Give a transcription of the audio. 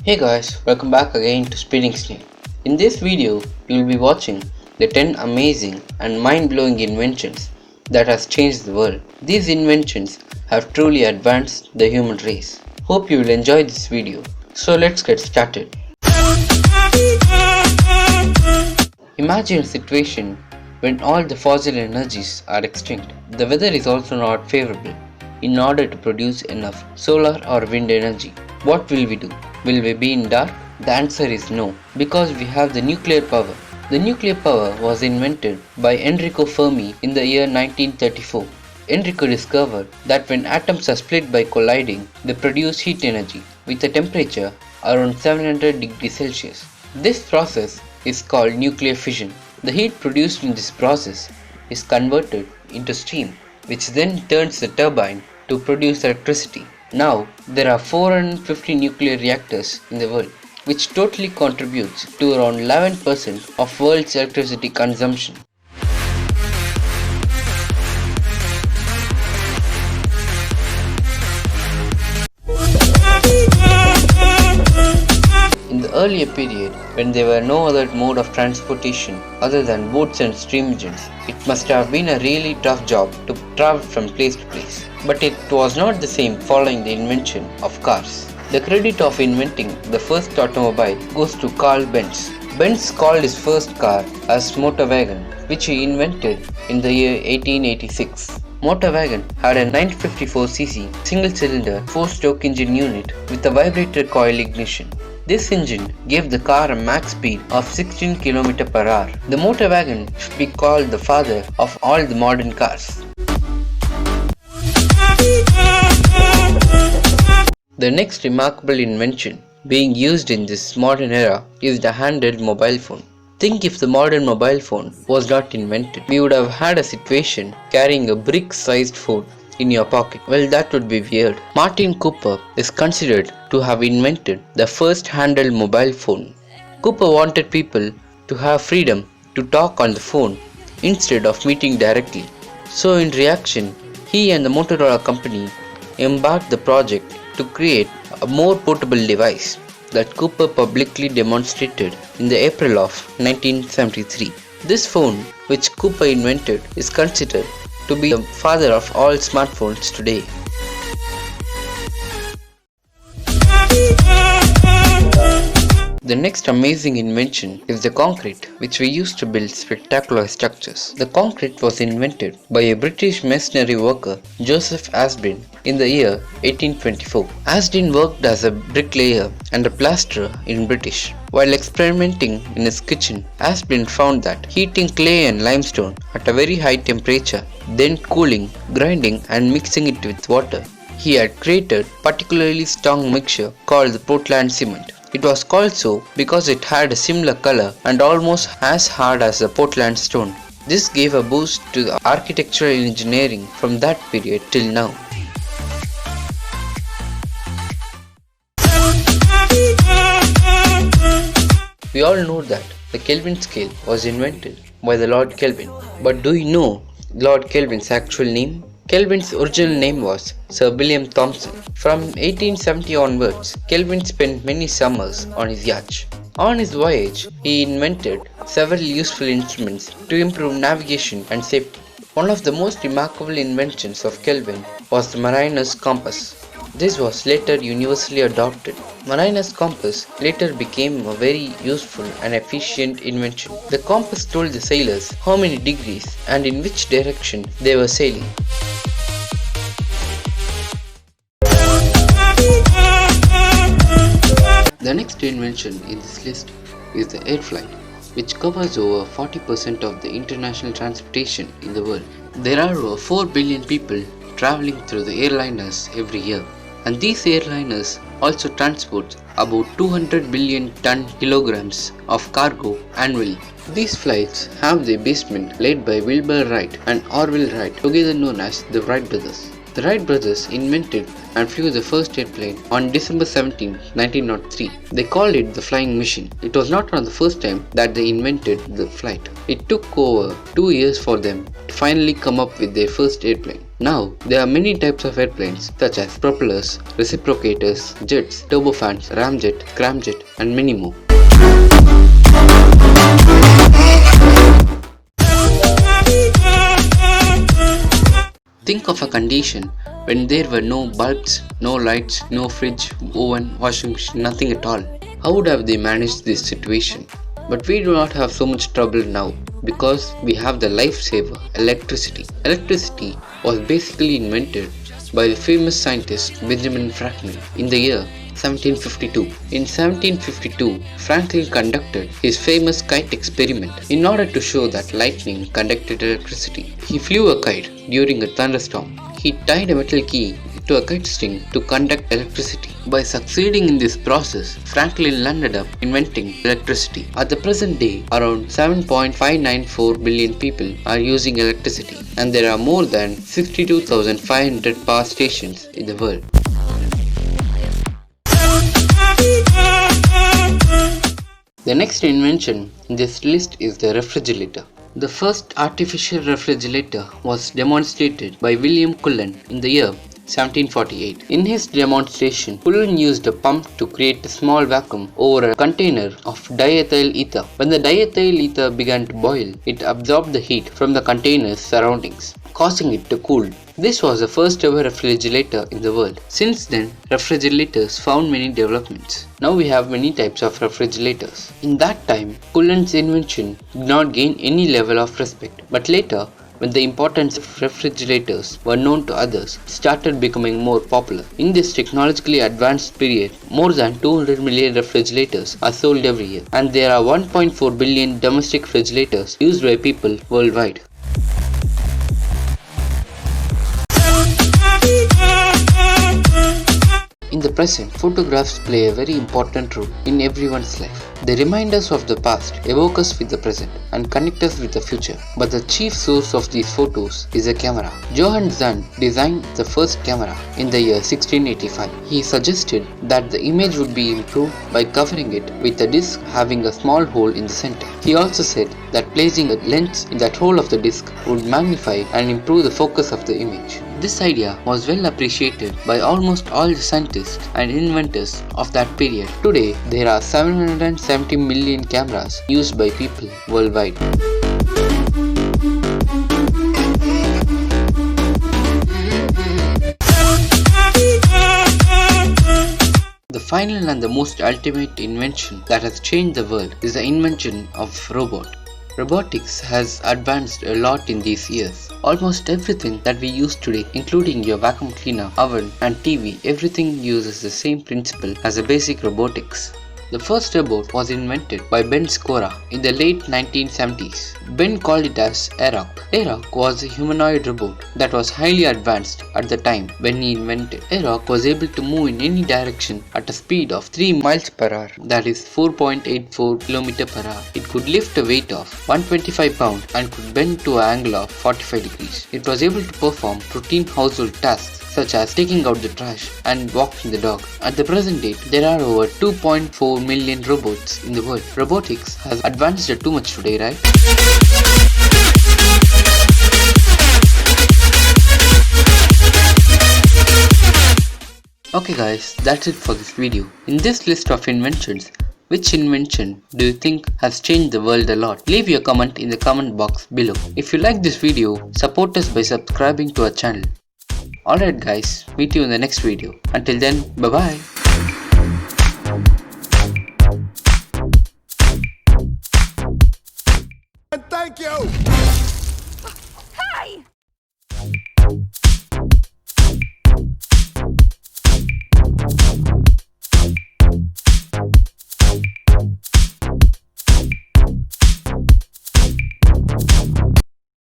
Hey guys, welcome back again to Spinning Snail. In this video, you will be watching the 10 amazing and mind-blowing inventions that has changed the world. These inventions have truly advanced the human race. Hope you will enjoy this video. So let's get started. Imagine a situation when all the fossil energies are extinct. The weather is also not favorable in order to produce enough solar or wind energy. What will we do? Will we be in dark? The answer is no, because we have the nuclear power. The nuclear power was invented by Enrico Fermi in the year 1934. Enrico discovered that when atoms are split by colliding, they produce heat energy with a temperature around 700 degrees Celsius. This process is called nuclear fission. The heat produced in this process is converted into steam, which then turns the turbine to produce electricity. Now, there are 450 nuclear reactors in the world, which totally contributes to around 11% of world's electricity consumption. In the earlier period, when there were no other mode of transportation other than boats and steam engines, it must have been a really tough job to travel from place to place. But it was not the same following the invention of cars. The credit of inventing the first automobile goes to Carl Benz. Benz called his first car as Motor Wagon, which he invented in the year 1886. Motor Wagon had a 954cc single-cylinder 4-stroke engine unit with a vibrator coil ignition. This engine gave the car a max speed of 16 km per hour. The Motor Wagon should be called the father of all the modern cars. The next remarkable invention being used in this modern era is the handheld mobile phone. Think if the modern mobile phone was not invented, we would have had a situation carrying a brick-sized phone in your pocket. Well, that would be weird. Martin Cooper is considered to have invented the first handheld mobile phone. Cooper wanted people to have freedom to talk on the phone instead of meeting directly. So in reaction, he and the Motorola company embarked the project to create a more portable device that Cooper publicly demonstrated in the April of 1973. This phone, which Cooper invented, is considered to be the father of all smartphones today. The next amazing invention is the concrete, which we use to build spectacular structures. The concrete was invented by a British masonry worker, Joseph Asbin, in the year 1824. Asbin worked as a bricklayer and a plasterer in British. While experimenting in his kitchen, Asbin found that heating clay and limestone at a very high temperature, then cooling, grinding and mixing it with water, he had created a particularly strong mixture called the Portland cement. It was called so because it had a similar color and almost as hard as the Portland stone. This gave a boost to the architectural engineering from that period till now. We all know that the Kelvin scale was invented by the Lord Kelvin. But do you know Lord Kelvin's actual name? Kelvin's original name was Sir William Thomson. From 1870 onwards, Kelvin spent many summers on his yacht. On his voyage, he invented several useful instruments to improve navigation and safety. One of the most remarkable inventions of Kelvin was the mariner's compass. This was later universally adopted. Mariner's compass later became a very useful and efficient invention. The compass told the sailors how many degrees and in which direction they were sailing. The next invention in this list is the air flight, which covers over 40% of the international transportation in the world. There are over 4 billion people traveling through the airliners every year, and these airliners also transport about 200 billion kilograms of cargo annually. These flights have their basement led by Wilbur Wright and Orville Wright, together known as the Wright brothers. The Wright brothers invented and flew the first airplane on December 17, 1903. They called it the flying machine. It was not on the first time that they invented the flight. It took over 2 years for them to finally come up with their first airplane. Now, there are many types of airplanes such as propellers, reciprocators, jets, turbofans, ramjet, scramjet, and many more. Think of a condition when there were no bulbs, no lights, no fridge, oven, washing machine, nothing at all. How would have they managed this situation? But we do not have so much trouble now because we have the lifesaver, electricity. Electricity was basically invented by the famous scientist Benjamin Franklin in the year 1752. In 1752, Franklin conducted his famous kite experiment. In order to show that lightning conducted electricity, he flew a kite during a thunderstorm. He tied a metal key to a kite string to conduct electricity. By succeeding in this process, Franklin ended up inventing electricity. At the present day, around 7.594 billion people are using electricity, and there are more than 62,500 power stations in the world. The next invention in this list is the refrigerator. The first artificial refrigerator was demonstrated by William Cullen in the year 1748. In his demonstration, Cullen used a pump to create a small vacuum over a container of diethyl ether. When the diethyl ether began to boil, it absorbed the heat from the container's surroundings, causing it to cool. This was the first ever refrigerator in the world. Since then, refrigerators found many developments. Now we have many types of refrigerators. In that time, Cullen's invention did not gain any level of respect, but later, when the importance of refrigerators were known to others, it started becoming more popular. In this technologically advanced period, more than 200 million refrigerators are sold every year, and there are 1.4 billion domestic refrigerators used by people worldwide. In the present, photographs play a very important role in everyone's life. They remind us of the past, evoke us with the present, and connect us with the future. But the chief source of these photos is a camera. Johann Zund designed the first camera in the year 1685. He suggested that the image would be improved by covering it with a disc having a small hole in the center. He also said that placing a lens in that hole of the disc would magnify and improve the focus of the image. This idea was well appreciated by almost all the scientists and inventors of that period. Today, there are 770 million cameras used by people worldwide. The final and the most ultimate invention that has changed the world is the invention of robot. Robotics has advanced a lot in these years. Almost everything that we use today, including your vacuum cleaner, oven and TV, everything uses the same principle as a basic robotics. The first robot was invented by Ben Skora in the late 1970s. Ben called it as Aeroc. Aeroc was a humanoid robot that was highly advanced at the time when he invented. Aeroc was able to move in any direction at a speed of 3 miles per hour, that is 4.84 km per hour. It could lift a weight of 125 pounds and could bend to an angle of 45 degrees. It was able to perform routine household tasks such as taking out the trash and walking the dog. At the present date, there are over 2.4 million robots in the world. Robotics has advanced too much today, right? Okay guys, that's it for this video. In this list of inventions, which invention do you think has changed the world a lot? Leave your comment in the comment box below. If you like this video, support us by subscribing to our channel. Alright guys, meet you in the next video. Until then, bye bye. Thank you.